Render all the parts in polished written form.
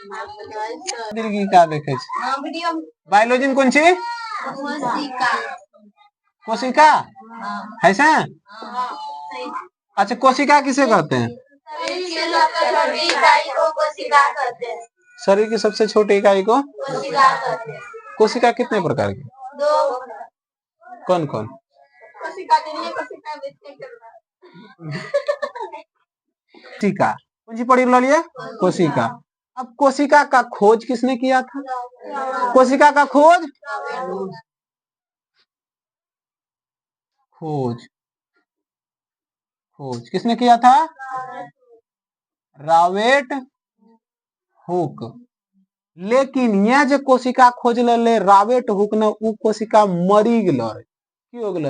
दीर्घिका देखे बायोलॉजी में कौन ची कोशिका है से? अच्छा कोशिका किसे कहते हैं? शरीर की सबसे छोटी इकाई को कोशिका कितने प्रकार की? कौन कौन? कोशिका कौन सी पढ़ी लो? कोशिका। अब कोशिका का खोज किसने किया था? कोशिका का खोज खोज खोज किसने किया था? Robert Hooke. लेकिन यह जो कोशिका खोज ले रॉबर्ट हुक ने उ कोशिका मरी गल की हो गल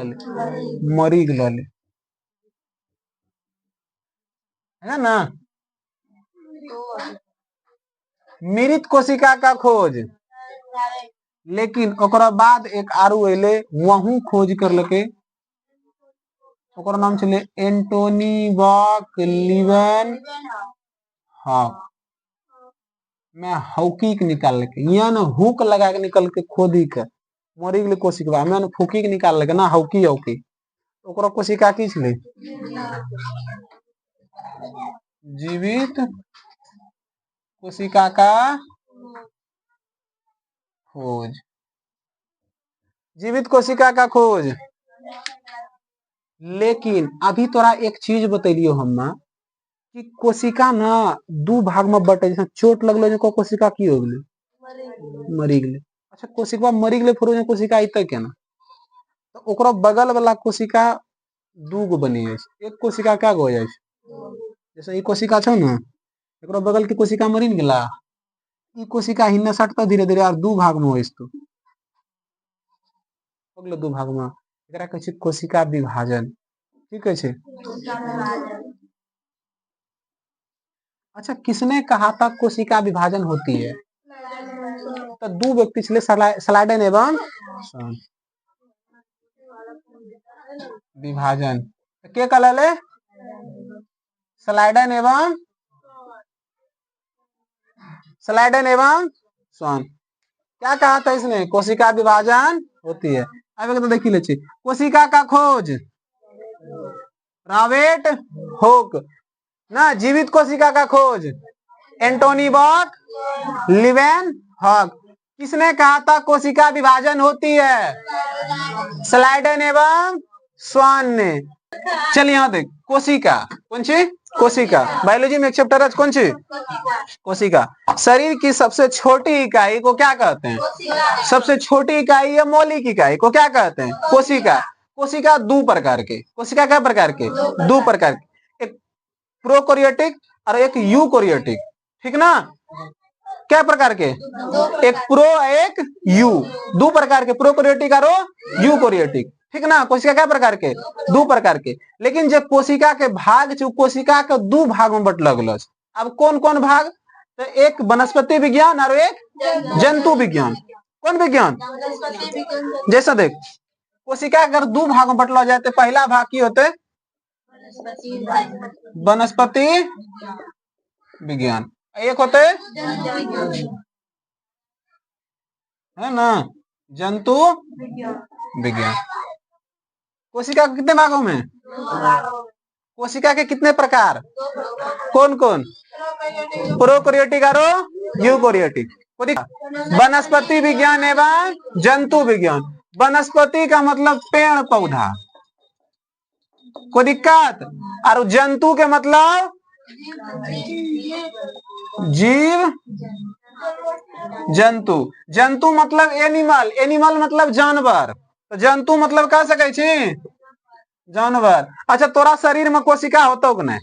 मरी गल है ना। मृत कोशिका का खोज लेकिन ओकरा बाद एक आरू अले वहू खोज करलके ओकर नाम चले एंटोनी बॉक लीवन हॉक मैं हॉकी के निकाल के यहाँ ना हुक लगा के निकल के खोदी के मरी गई कोशिका मैं फूकी के निकाल के ना हॉकी हॉकी ओकरा कोशिका की छले जीवित कोशिका का खोज जीवित कोशिका का खोज। लेकिन अभी तोरा एक चीज बतैलियो हम कि कोशिका ना दू भाग में बटे जैसे चोट लगलो जो कोशिका की हो गई मरी गई। अच्छा कोशिका मरी गई फिर कोशिका अते केना तो ओकरा बगल वाला कोशिका दू गो बनी है एक कोशिका क्या हो जाए जैसे ये कोशिका छो ना एक बगल की कोशिका मरी न गला ई कोशिका हिन्ने सटता धीरे धीरे और दू भाग में हो अगले दू भाग में एकरा कहै छै कोशिका विभाजन ठीक है। अच्छा किसने कहा था कोशिका विभाजन होती है? तो दो व्यक्ति चले स्लाइडन एवं विभाजन के कहले स्लाइडन एवं स्वान क्या कहा था इसने? कोशिका विभाजन होती है। अब तो देखिए ले कोशिका का खोज रॉबर्ट हुक ना जीवित कोशिका का खोज एंटोनी बॉक लीवन हॉक। किसने कहा था कोशिका विभाजन होती है? स्लाइडन एवं स्वान ने। चलिए यहाँ देख कोशिका कौन सी कोशिका बायोलॉजी में एक चैप्टर है कौन सी कोशिका। शरीर की सबसे छोटी इकाई को क्या कहते हैं? सबसे छोटी इकाई या मौलिक इकाई को क्या कहते हैं? कोशिका। कोशिका दो प्रकार के कोशिका क्या प्रकार के दो प्रकार के एक प्रोकैरियोटिक और एक यूकैरियोटिक ठीक ना। क्या प्रकार के एक प्रो एक यू दो प्रकार के प्रोकैरियोटिक और यूकैरियोटिक ठीक ना। कोशिका क्या प्रकार के दो प्रकार के लेकिन जब कोशिका के भाग कोशिका के दो भाग में बटल गल। अब कौन कौन भाग तो एक वनस्पति विज्ञान और एक जंतु विज्ञान। कौन विज्ञान जैसा देख कोशिका अगर दो भाग में बटला जाए तो पहला भाग की होते वनस्पति विज्ञान एक होते है ना जंतु विज्ञान। कोशिका के कितने भागों में? कोशिका के कितने प्रकार कौन कौन? प्रोकैरियोटिक और यूकैरियोटिक। वनस्पति विज्ञान एवं जंतु विज्ञान। वनस्पति का मतलब पेड़ पौधा कोई दिक्कत और जंतु के मतलब जीव जंतु। जंतु मतलब एनिमल एनिमल मतलब जानवर तो जंतु मतलब कह सके जानवर। अच्छा तोरा शरीर में कोशिका होतो कि नहीं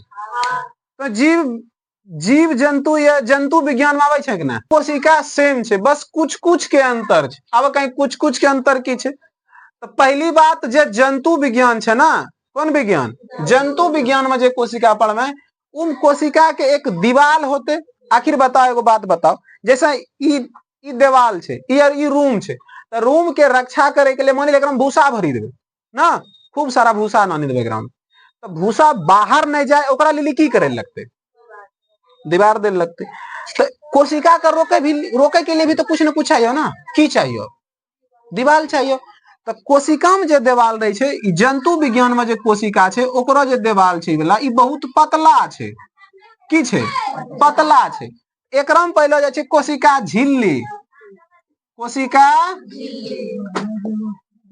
तो जीव जीव जंतु या जंतु विज्ञान में आवे कि ना कोशिका सेम छे बस कुछ कुछ के अंतर छे। अब कहीं कुछ कुछ के अंतर की छे तो पहली बात जे जंतु विज्ञान छे ना कौन विज्ञान जंतु विज्ञान में जे कोशिका पढ़ उन कोशिका के एक दीवाल होते। आखिर बताओ एगो बात बताओ जैसा ई दीवाल छे ई रूम छे तो रूम के रक्षा करे के लिए मान ली भूसा भरी देवे ना खूब सारा भूसा नानी देवे तो भूसा बाहर नहीं जाए ओकरा लिए की करे लगते दीवार दे लगते। तो कोशिका का रोके के लिए भी तो कुछ ना कुछ चाहिए ना, की चाहिए? दीवार चाहिए। तो कोशिका में जो देवाल रहे छे, जंतु विज्ञान में जो कोशिका छे ओकरो जो देवाल छे वाला ई बहुत पतला छे। की छे? पतला छे। एकरा में पहले जाय छे कोशिका झिल्ली। कोशिका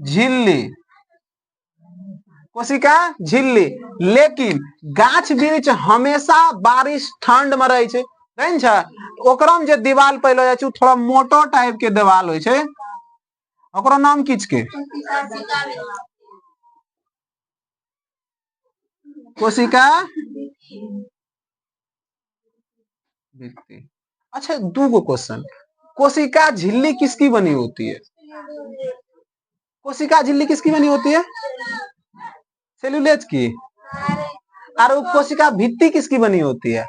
झिल्ली, कोशिका झिल्ली। लेकिन गाछ वृक्ष हमेशा बारिश ठंड में रहे छे, नहीं छे? ओकरा में जो दीवाल पहले जाय छे थोड़ा मोटो टाइप के दीवाल होय छे, ओकरा नाम की छे? कोशिका भित्ति। अच्छा, दो क्वेश्चन, कोशिका झिल्ली किसकी बनी होती है? कोशिका झिल्ली किसकी बनी होती है? सेलुलोज की। और वो कोशिका भित्ति किसकी बनी होती है?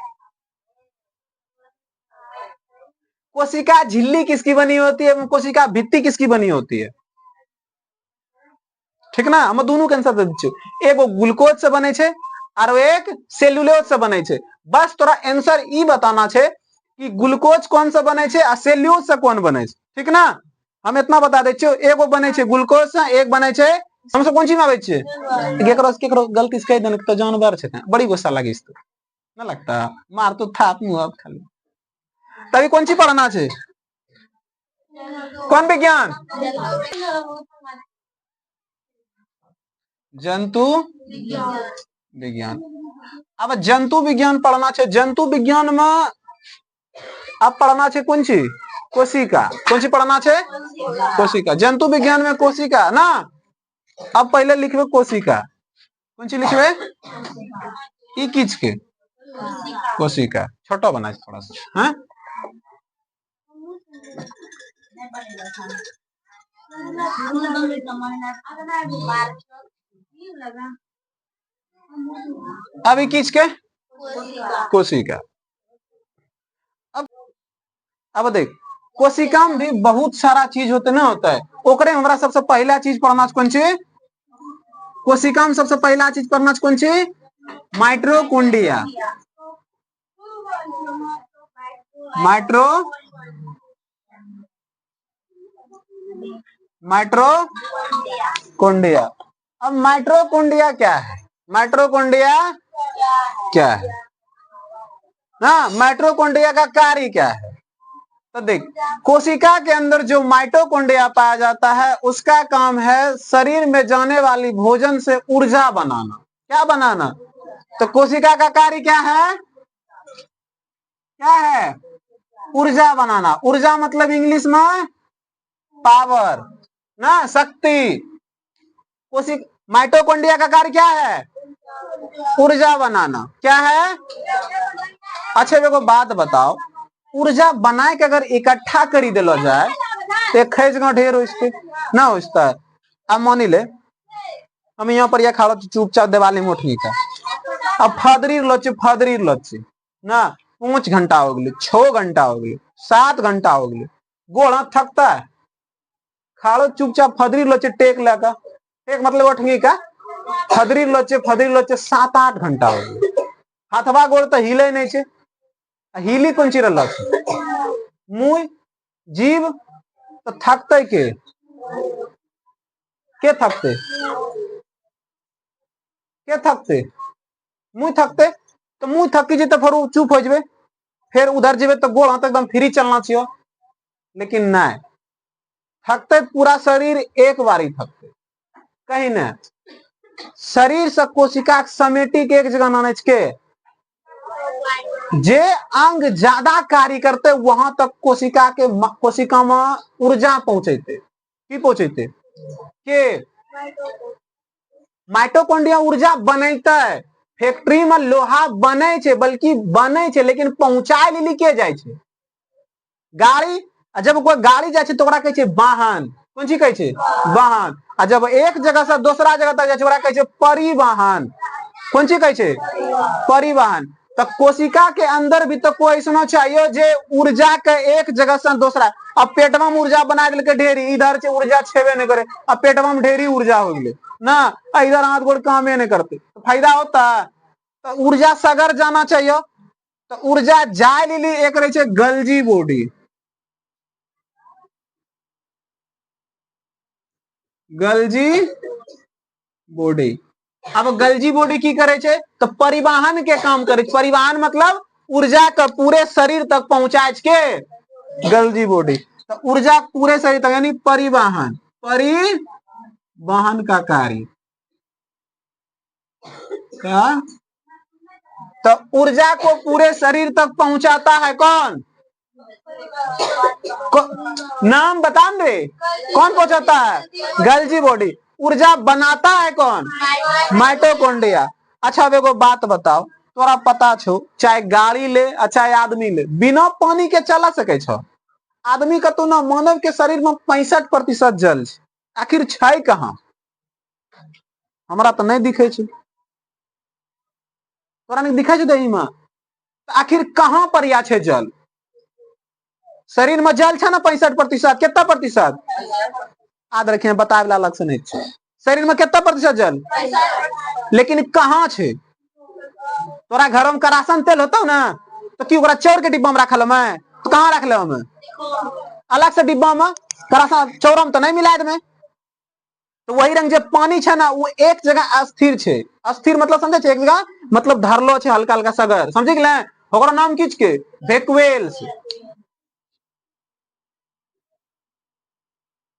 कोशिका झिल्ली किसकी बनी होती है, कोशिका भित्ति किसकी बनी होती है? ठीक ना, हम दोनों के आंसर दे दीजिए। एगो ग्लूकोज से बने छे और एक सेल्यूलोज से बने छे। बस तोरा आंसर ई बताना छे कि ग्लूकोज कौन सा बने छे और सेल्यूलोज से कौन बने छे। ठीक ना, हम इतना बता दे छे, एगो बने छे ग्लूकोज से, एक बने छे हमसे कौन चीज में आवे छे? केकरो गलती से कह देने तो जानवर छे, बड़ी गुस्सा लगी इस ना लगता मार तो था मुंह खाली। तभी कौन सी पढ़ना छे? कौन विज्ञान? जंतु विज्ञान। अब जंतु विज्ञान पढ़ना छे। जंतु विज्ञान में अब पढ़ना छे कौन सी? कोशिका। कौन सी पढ़ना छे? कोशिका। जंतु विज्ञान में कोशिका ना। अब पहले लिखबे कोशिका। कौन सी लिखबे? ई किछ के? कोशिका। छोटा बना थोड़ा सा, हैं? अभी किस के? कोशिका। अब देख, कोशिका में भी बहुत सारा चीज होते ना होता है, ओकरे हमरा सबसे पहला चीज पढ़ना कौन सी? कोशिका में सबसे पहला चीज पढ़ना कौन सी? माइटोकॉन्ड्रिया। माइटोकॉन्ड्रिया। अब माइटोकॉन्ड्रिया क्या है? माइटोकॉन्ड्रिया क्या है ना? माइटोकॉन्ड्रिया का कार्य क्या है? तो देख, कोशिका के अंदर जो माइटोकॉन्ड्रिया पाया जाता है उसका काम है शरीर में जाने वाली भोजन से ऊर्जा बनाना। क्या बनाना? तो कोशिका का कार्य क्या है? क्या है? ऊर्जा बनाना। ऊर्जा मतलब इंग्लिश में पावर ना, शक्ति। कोशिका माइटोकॉन्ड्रिया का कार्य क्या है? ऊर्जा बनाना। क्या है? अच्छा देखो बात बताओ, ऊर्जा बनाए के अगर इकट्ठा करी दिलो जाए तो खेच का ढेर हो ना होता है। अब मानी ले हम यहाँ पर यह खा चुपचाप दिवाली में उठी का, अब फदरी लोचे ना 5 घंटा हो गए, 6 घंटा हो गए, 7 घंटा हो गए, गोड़ हाथ थकता है, खाड़ो चुपचाप फदरी लोचे टेक लगा, टेक मतलब उठगी का, फदरी लोचे 7-8 घंटा हो गए, हाथवा गोड़ तो हिले नहीं छे। हिली कौन चीज रहा? मुंह जीव तो थकते के थकते? के थकते? मुंह थकते। तो मुंह थकी जे तो फिर चुप हो जाए, फिर उधर जेबे तो गोड़ हाथ एकदम फ्री चलना चाहिए। लेकिन नहीं, थकते पूरा शरीर एक बार ही थकते, कहीं न शरीर से कोशिका समेटी के एक जगह नाने के जे अंग ज्यादा कार्य करते वहां तक कोशिका में ऊर्जा पहुंचते। की पहुंचते? के माइटोकॉन्ड्रिया ऊर्जा बनता है। फैक्ट्री में लोहा बने छे, बल्कि बने छे लेकिन पहुंचाए लेली के जाए छे? गाड़ी। जब कोई गाड़ी जाए छे तो ओकरा कहे छे वाहन। कौन ची कहे छे? वाहन। और जब एक जगह से दूसरा जगह तक जाए छे ओकरा कहे छे परिवहन। कौन ची कहे छे? परिवहन। तो कोशिका के अंदर भी तो कोई ऐसा चाहिए जे ऊर्जा के एक जगह से दूसरा। अब पेटवा में ऊर्जा बना दिल ढेरी, इधर से ऊर्जा छेबे नहीं करे, अब पेटवा में ढेरी ऊर्जा हो गई ना, इधर हाथ गोड़ काम नहीं करते तो फायदा होता है। तो ऊर्जा सगर जाना चाहिए, तो ऊर्जा जाय लेली एक रहे छे गल्जी बॉडी। गल्जी बॉडी। अब गल्जी बॉडी की करे छे तो परिवहन के काम करे छे। परिवहन मतलब ऊर्जा के पूरे शरीर तक पहुंचाए के गल्जी बॉडी। तो ऊर्जा पूरे शरीर तक यानी परिवहन, परिवहन का कार्य का। तो ऊर्जा को पूरे शरीर तक पहुंचाता है कौन? नाम बता दे कौन पहुंचाता है? गल्जी बॉडी। ऊर्जा बनाता है कौन? माइटोकॉन्ड्रिया। अच्छा अब एगो बात बताओ, तोरा पता छो चाहे गाड़ी ले चाहे आदमी ले, बिना पानी के चला सके छो? आदमी का तो ना, मानव के शरीर में 65% जल छै, आखिर छै कहाँ? हमरा तो नहीं दिखे छै, तोरा नहीं दिखे छै दही में? तो आखिर कहाँ पर या छै जल? शरीर में जल छै ना 65%, कितना प्रतिशत? याद रखिए, बताए वाला अलग से नहीं छै। शरीर में कितना प्रतिशत जल? लेकिन कहाँ छै? तोरा घर में करासन तेल होता ना, तो क्यों ओकरा चाउर के डिब्बा में रखल मैं? तो कहाँ रख ले हमें? अलग से डिब्बा में, करासन चाउर में तो नहीं मिला में। तो वही रंग जब पानी छै ना, वो एक जगह अस्थिर छै। अस्थिर मतलब समझे छे? एक जगह मतलब धरलो छै हल्का हल्का सगर, समझे गेले? ओकरा नाम की छिके? वेक्यूल्स।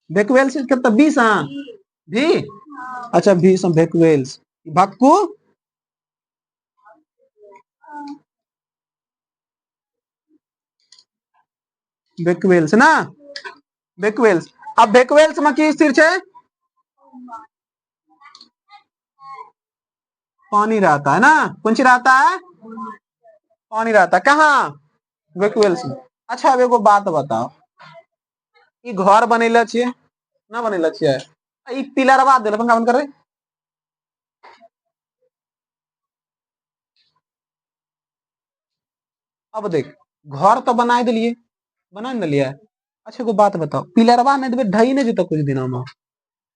वेक्यूल्स कितना? 20 भी? अच्छा 20 वेक्यूल्स। भक्कू वेक्यूल्स ना, वेक्यूल्स। अब वेक्यूल्स में की स्थिर छै? पानी रहता है ना, कौन सी रहता है? पानी रहता है कहाँ? वेक्यूल्स में। अच्छा अब एगो बात बताओ, ई घर बनेला छिए ना, बनेला छिए? ई पिलरवा देल पंखा बंद कर रे। अब देख, घर तो बना दिलिए, बना दिलिए। अच्छा एगो बात बताओ, पिलरवा नहीं देवे ढही नहीं जता कुछ दिनों में?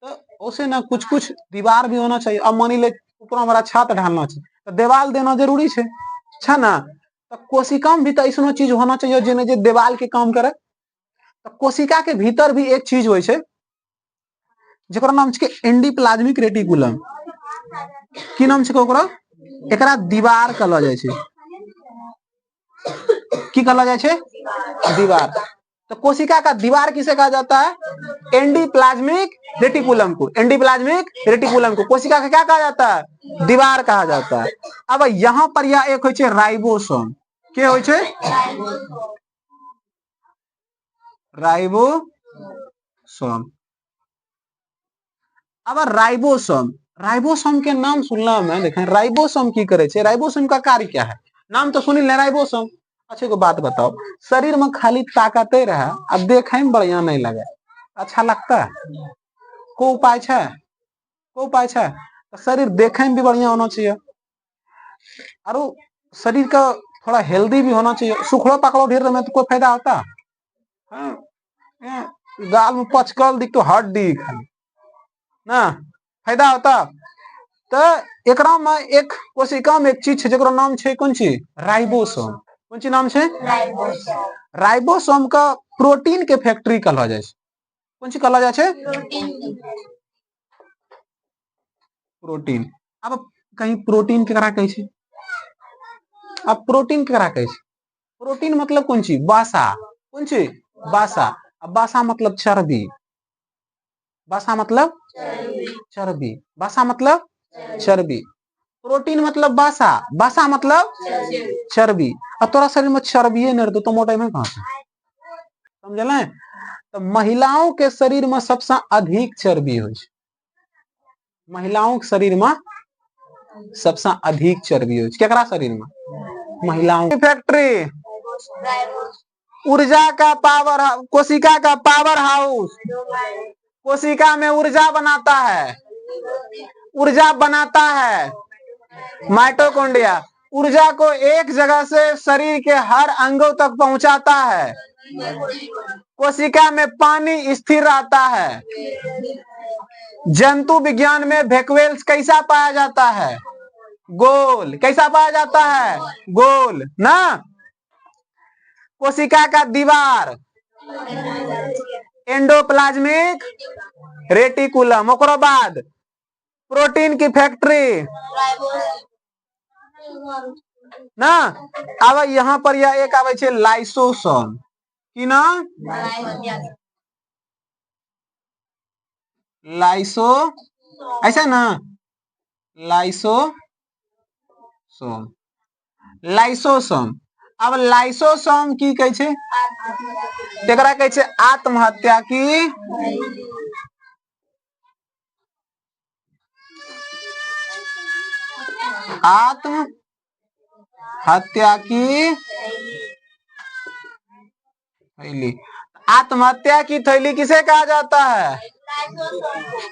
तो उसे ना कुछ कुछ दीवार भी होना चाहिए। अब मानी ले ऊपर हमारा छत ढालना चाहिए, तो दीवार देना जरूरी है, अच्छा ना? तो कोशिका में भी तो ऐसा चीज होना चाहिए जेने जे दीवार के काम करे। तो कोशिका के भीतर भी एक चीज होय छै जेकरा नाम छै एंडोप्लाज्मिक रेटिकुलम। की नाम छै ओकरा? एकरा दीवार कहला जाय छै। की कहला जाय छै? दीवार। तो कोशिका का दीवार किसे कहा जाता है? एंडोप्लाज्मिक रेटिकुलम को। एंडोप्लाज्मिक रेटिकुलम को कोशिका का क्या कहा जाता है? दीवार कहा जाता है। अब यहां पर यह एक होय छै राइबोसोम। के होय छै? राइबोसोम। अब राइबोसोम, राइबोसोम के नाम सुनला में देखें, राइबोसोम की करे छे? राइबोसोम का कार्य क्या है? नाम तो सुनी ले, राइबोसोम। अच्छा को बात बताओ, शरीर में खाली ताकते रहे अब देखे में बढ़िया नहीं लगे, अच्छा लगता है? को उपाय है? को उपाय है? तो शरीर देखे में भी बढ़िया होना चाहिए, और शरीर का थोड़ा हेल्दी भी होना चाहिए। सुखड़ो पकड़ो ढेर में तो कोई फायदा होता? गाल में पचकल दिख तो हड्डी खाली ना, फायदा होता? तो एकरा में एक कोशिका में एक चीज है जेकरा नाम छै कौन चीज? राइबोसोम। कौन चीज नाम छै? राइबोसोम का प्रोटीन के फैक्ट्री कहला जाय छै। कौन चीज कहला जाय छै? प्रोटीन। अब कहीं प्रोटीन केकरा कहै छै? अब प्रोटीन केकरा कहै छै? प्रोटीन मतलब कौन चीज? बासा। कौन चीज? बासा। अब बासा मतलब चर्बी। बासा मतलब चर्बी। बासा मतलब चर्बी। प्रोटीन मतलब बासा, बासा मतलब चर्बी। और तोरा शरीर में चर्बी नहीं रहता तो मोटा में कहां से? समझल? तो महिलाओं के शरीर में सबसे अधिक चर्बी हो, महिलाओं के शरीर में सबसे अधिक चर्बी हो। केकरा शरीर में? महिलाओं की फैक्ट्री। ऊर्जा का पावर, कोशिका का पावर हाउस। कोशिका में ऊर्जा बनाता है, ऊर्जा बनाता है माइटोकॉन्ड्रिया। ऊर्जा को एक जगह से शरीर के हर अंगों तक पहुंचाता है। कोशिका में पानी स्थिर रहता है। जंतु विज्ञान में वेक्यूल्स कैसा पाया जाता है? गोल। कैसा पाया जाता है? गोल ना। कोशिका का दीवार एंडोप्लाज्मिक रेटिकुलम। ओकरो बाद प्रोटीन की फैक्ट्री ना। अब यहाँ पर यह एक आवे छे लाइसोसोम की ना, लाइसो ऐसा ना, लाइसोसोम, लाइसोसोम। अब लाइसोसोम की कहे छे? एकरा कहे छे आत्महत्या की आत्महत्या की थैली। आत्महत्या की थैली किसे कहा जाता है?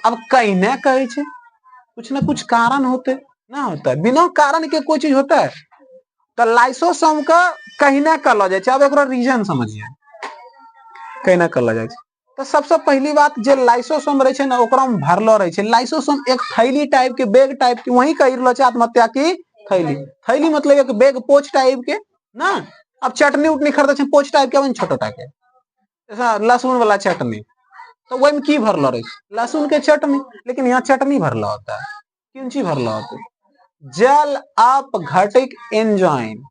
अब कहीं ना कहे छे कुछ ना कुछ कारण होते ना, होता है बिना कारण के कोई चीज होता है। तो लाइसोसोम का कहीं ना कहलो जाए। अब एक रीजन समझिए, कहीं ना कहलो जाए। तो सबसे पहली बात जे लाइसोसोम रहे छे ना, ओकरा में भरलो रहे छे। लाइसोसोम एक थैली टाइप के, बैग टाइप के, वही कही रहलो छे आत्महत्या की थैली। थैली मतलब एक बैग पोच टाइप के ना। अब चटनी उटनी खरीदे छे पोच टाइप के, छोटा के जैसा लहसुन वाला चटनी, तो वही में की भरलो रहे? लहसुन के चटनी। लेकिन यहाँ चटनी भरला होता है, किन चीज भरला होता है? जल अपघटित एंजाइम,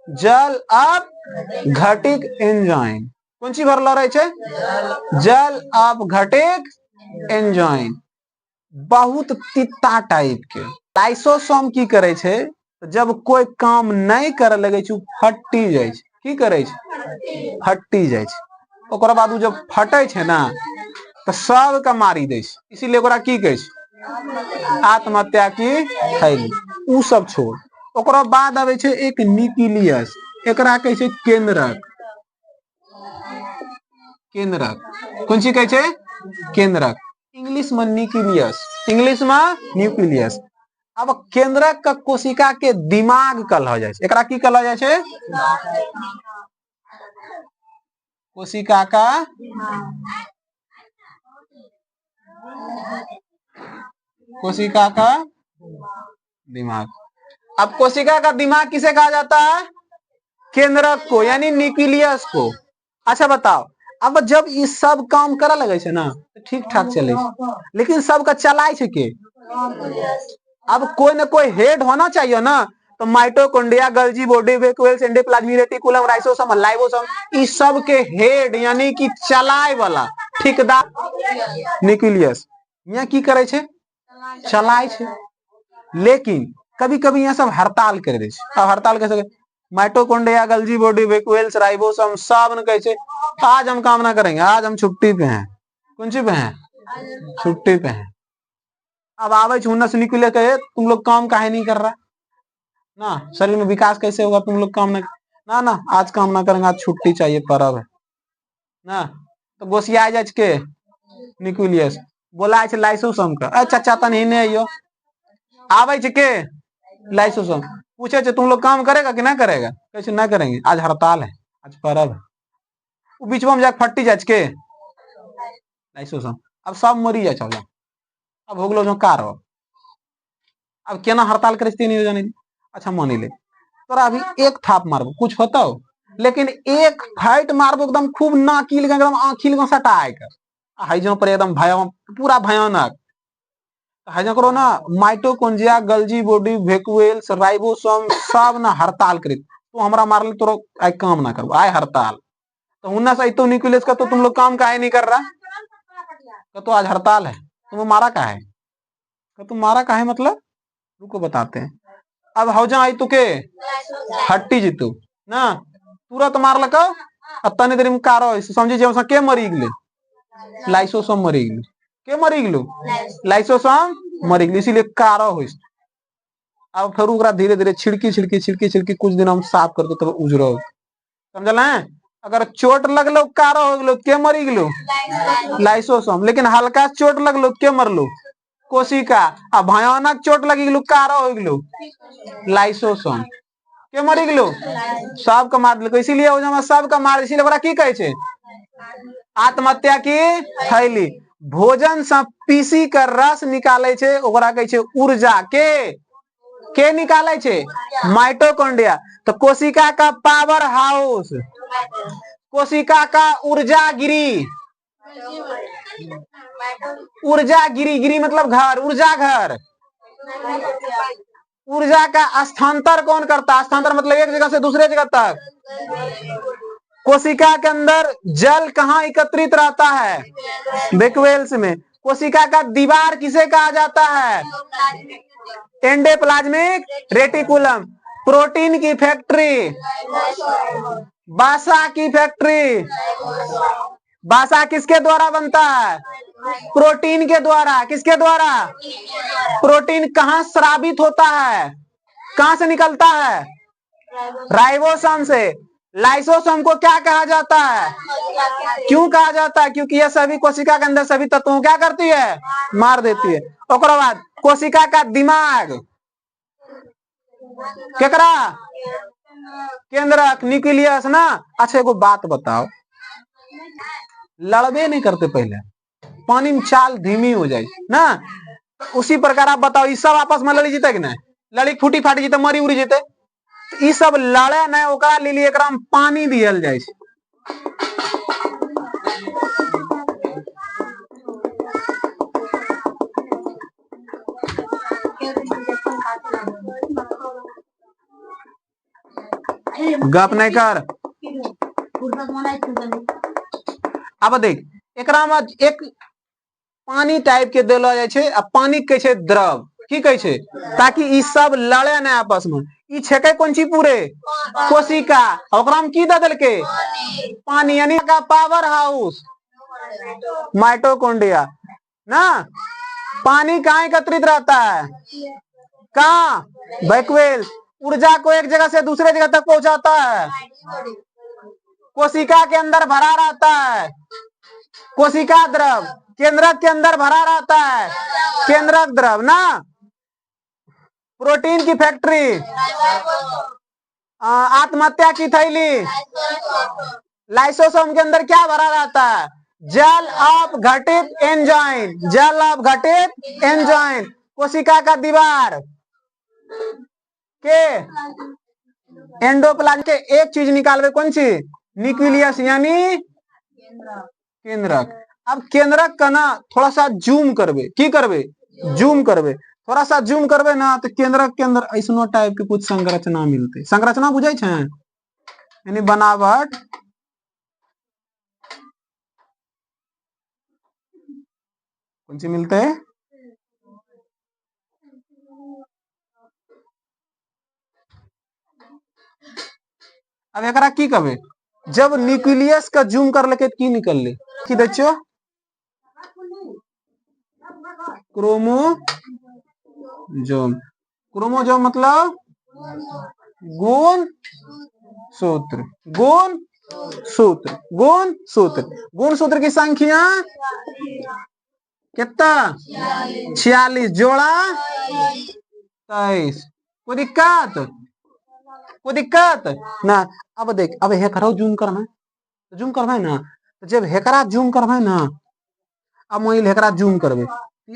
जल अपघटित एंजाइम। कौन चीज भरला रहे छे? जल अपघटित एंजाइम, बहुत तीता टाइप के। लाइसोसोम की करे छे? जब कोई काम नहीं करे लगे छे, फटी जाए छे। की करे छे? फटी जाए छे। ओकरा बाद उ जब फटे छे ना, तो सब का मारी दे छे। इसीलिए ओकरा की कहे छे? आत्महत्या की थैली। उ सब छोड़, ओकरा बाद आवे छे एक न्यूक्लियस। एकरा कहे छे केंद्रक। केंद्रक कौन चीज कहे छे? केंद्रक। इंग्लिश में न्यूक्लियस, इंग्लिश में न्यूक्लियस। अब केंद्रक का कोशिका के दिमाग कहल जाए छे। एकरा की कहल जाए छे? कोशिका का कोशिका का दिमाग। अब कोशिका का दिमाग किसे कहा जाता है? केंद्रक को, यानी न्यूक्लियस को। अच्छा बताओ, अब जब ये सब काम करे लगे छे ना, तो ठीक ठाक चले छे। लेकिन सबका चलाए छे के? अब कोई ना कोई हेड होना चाहिए ना। तो mitochondria, Golgi body, vacuoles, endoplasmic reticulum, lysosome, ribosome, इस सब के हेड यानी कि चलाए वाला ठेकेदार न्यूक्लियस। यहाँ की करे छे? चलाए छे। लेकिन कभी कभी यहाँ सब हड़ताल कर दे छे। अब हड़ताल कैसे? Mitochondria, Golgi body, vacuoles, ribosome सब ने कहे छे आज हम काम ना करेंगे, आज हम छुट्टी पे हैं। कौन सी पे हैं? छुट्टी पे हैं। अब आवे छे उन्नस न्यूक्लियस कहे तुम लोग काम काहे नहीं कर रहा ना, शरीर में विकास कैसे होगा तुम लोग काम ना ना, आज काम ना करेंगे, आज छुट्टी चाहिए, पर्व है ना। तो गोसिया जाए के न्यूक्लियस बोला छे लाइसोसोम का, अच्छा चाहता नहीं आइयो। आवे छे के लाइसोसोम, पूछे छे तुम लोग काम करेगा कि ना करेगा? कैसे ना करेंगे, आज हड़ताल है, आज पर्व है। बीच में जाके फटी जाए के लाइसोसोम। अब सब मरी जाए छे। अब हो गलो जो कार हो। अब केना हड़ताल करे नहीं हो जाने। अच्छा मानी ले तोरा अभी एक थाप मारबो कुछ होता हो, लेकिन एक फाइट मारबो एकदम खूब नाकिल एकदम आंखिल को सटाए कर हाइजो पर एकदम पूरा भयानक। हाइजो करो ना mitochondria, Golgi body, vacuoles, ribosome सब ना हड़ताल करे। तू हमरा मारले तो आय काम ना करबो, आय हड़ताल। तो उन्ना से तो न्यूक्लियस का तो तुम लोग काम काहे नहीं कर रहा? तो आज हड़ताल है, तुम मारा का है? तुम मारा का है मतलब रुको बताते हैं। अब हौजा आई तुके हट्टी जीतू ना, तुरंत मार लको तनी देरी में कारो समझी जे के मरी गेले? लाइसोसोम मरी गेले। के मरी गेलो? लाइसोसोम मरी गेले, इसीलिए कारो हो। अब फिर ओकरा धीरे धीरे छिड़की छिड़की छिड़की छिड़की कुछ दिन हम साफ करके तब उजरो। समझल है? अगर चोट लगलो कारो हो गेलो, के मरी गेलो? लाइसोसोम। लेकिन हल्का चोट लगलो के मरलो? कोशिका। आ भयानक चोट लगी गेलो कारो हो गेलो? लाइसोसोम। के मरी गेलो? सबके मार दिलको। इसीलिए सबके मार, इसीलिए ओकरा की कहे छे? आत्महत्या की थैली। भोजन से पीसी कर रस निकाले छे, ओकरा कहे छे ऊर्जा के के निकाले छे माइटोकॉन्ड्रिया। तो कोशिका का पावर हाउस, कोशिका का ऊर्जा गिरी, ऊर्जा गिरी, गिरी मतलब घर, ऊर्जा घर। ऊर्जा का स्थानांतर कौन करता है? स्थानांतर मतलब एक जगह से दूसरे जगह तक। कोशिका के अंदर जल कहाँ एकत्रित रहता है? वेक्यूल्स में। कोशिका का दीवार किसे कहा जाता है? Endoplasmic reticulum. प्रोटीन की फैक्ट्री, बासा की फैक्ट्री। बासा किसके द्वारा बनता है? प्रोटीन के द्वारा। किसके द्वारा? प्रोटीन कहाँ स्रावित होता है? कहां से निकलता है? राइबोसोम से। लाइसोसोम को क्या कहा जाता है? क्यों कहा जाता है? क्योंकि यह सभी कोशिका के अंदर सभी तत्वों क्या करती है? मार देती है। ओकरा बाद कोशिका का दिमाग केकरा? केंद्रक, न्यूक्लियस ना। अच्छा एगो बात बताओ, लड़बे नहीं करते पहले, पानी में चाल धीमी हो जाए ना, उसी प्रकार आप बताओ, सब आपस में लड़ी जीते कि नहीं? लड़ी फूटी फाटी जीते, मरी उड़ी जीते। ई सब लड़े नहीं, ओकरा लिए एकरा में पानी दियल जाए। गप नहीं कर। अब देख एकरा में एक पानी टाइप के देलो जाए छे, आ पानी कहे छे द्रव, की कहे छे? ताकि ई सब लड़े ना आपस में। ई छेके कौन ची पूरे? कोशिका। ओकरा में की दे देलके? पानी, यानी का पावर हाउस माइटोकॉन्ड्रिया ना। पानी कहाँ एकत्रित रहता है? कहाँ? वैक्यूल। ऊर्जा को एक जगह से दूसरे जगह तक पहुंचाता है, कोशिका के अंदर भरा रहता है। कोशिका द्रव केंद्रक के अंदर भरा रहता है, केंद्रक द्रव ना। प्रोटीन की फैक्ट्री, आत्महत्या की थैली, लाइसोसोम के अंदर क्या भरा रहता है? जल अपघटित एंजाइम, जल अपघटित एंजाइम। कोशिका का दीवार के एंडोप्लाज्म के एक चीज निकालवे, कौन सी? न्यूक्लियस यानी केंद्रक। अब केंद्रक का ना थोड़ा सा जूम करवे, की करवे? जूम करवे। थोड़ा सा जूम करवे ना तो केंद्रक के अंदर ऐसनो टाइप के कुछ संरचना मिलते। संरचना बुझे छे? यानी बनावट। कौन सी मिलते है? अब एकरा की कहे? जब न्यूक्लियस का जूम कर लेके की निकल ले, की देखो क्रोमोजोम। क्रोमोजोम मतलब गुण सूत्र, गुण सूत्र, गुण सूत्र। गुण सूत्र की संख्या कितना? 46 जोड़ा 23। कोई दिक्कत? कोई दिक्कत ना। अब देख, अब हेकरा जूम करना है, जूम करना है ना, तो जब हेकरा जूम करना है ना, अब वही हेकरा जूम करवे,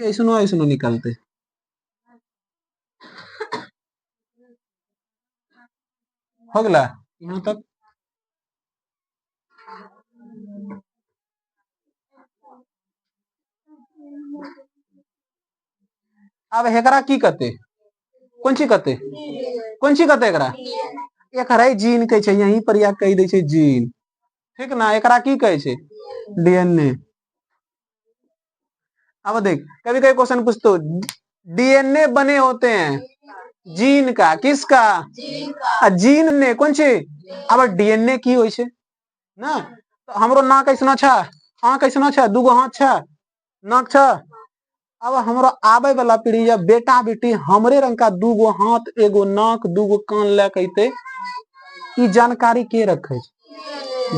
ऐसनो ऐसनो निकलते। हो गला यहाँ तक। अब हेकरा की कहते? कौन सी कहते? कौन सी कहते एकरा? एकरा जीन कहे छे, यहीं पर या कह दे छे जीन, ठीक ना। एकरा की कहे छे? डीएनए। अब देख कभी कभी क्वेश्चन पूछतो, डीएनए बने होते हैं जीन का, किसका? जीन ने कौन सी? अब डीएनए की होय छे ना। तो हमरो नाक ऐसना छा, आंख ऐसना छा, दूगो हाथ छा, नाक छा। अब हमरो आवे वाला पीढ़ी या बेटा बेटी हमरे रंग का दूगो हाथ, एगो नाक, दूगो कान ले कहते, ई जानकारी के रखे?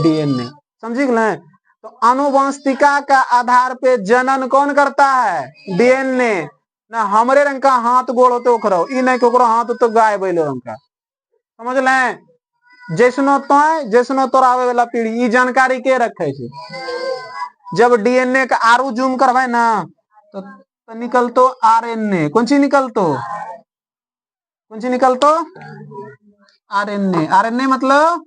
डीएनए। समझी गए? तो आनुवंशिका का आधार पे जनन कौन करता है? डीएनए ना। हमरे रंग का हाथ गोड़ होते ओकरो, ई नहीं कोकरो हाथ तो गाय बैलो रंग का। समझ लें? जैसनो तो जैसनो तोर आवे वाला पीढ़ी, ई जानकारी के रखे छे? जब डीएनए का आरू जूम करवाए ना तो निकलतो आरएनए। कौन सी निकलतो? कौन सी निकलतो? आरएनए। आरएनए मतलब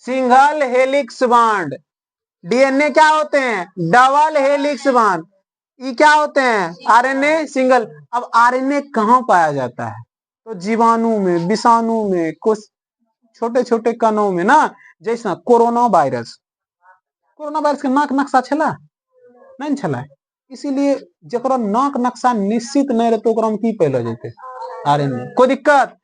सिंगल हेलिक्स बॉन्ड। डीएनए क्या होते हैं? Double helix bond. ये क्या होते हैं? RNA single. अब आरएनए कहाँ पाया जाता है? तो जीवाणु में, विषाणु में, कुछ छोटे छोटे कणों में ना। जैसा कोरोना वायरस के नाक नक्शा छला नहीं छला, इसीलिए जकरा नाक नक्शा निश्चित नहीं रहते ओकरा में की पहले जेते? आरएनए। कोई दिक्कत?